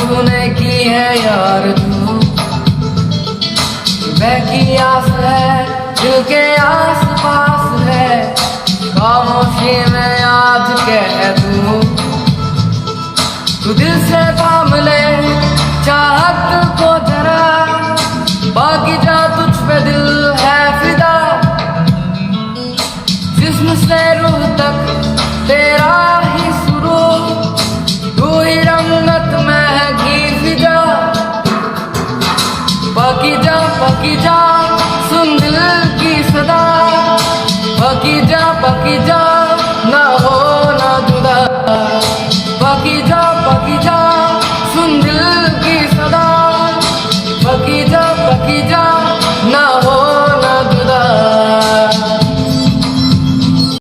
तूने की है यार तू बहकी आस है दिल के आस पास है खामोशी में आज कह दूं तू दिल से थाम ले चाहत को जरा बाकी जा तुझ पे दिल है फिदा जिस्म से रूह तक तेरा ही सुरूर तू ही रंगत में घी फिजा बाकी जा सुन दिल की सदा बाकी जा ना हो ना जुदा बाकी जा सुन दिल की सदा बाकी जा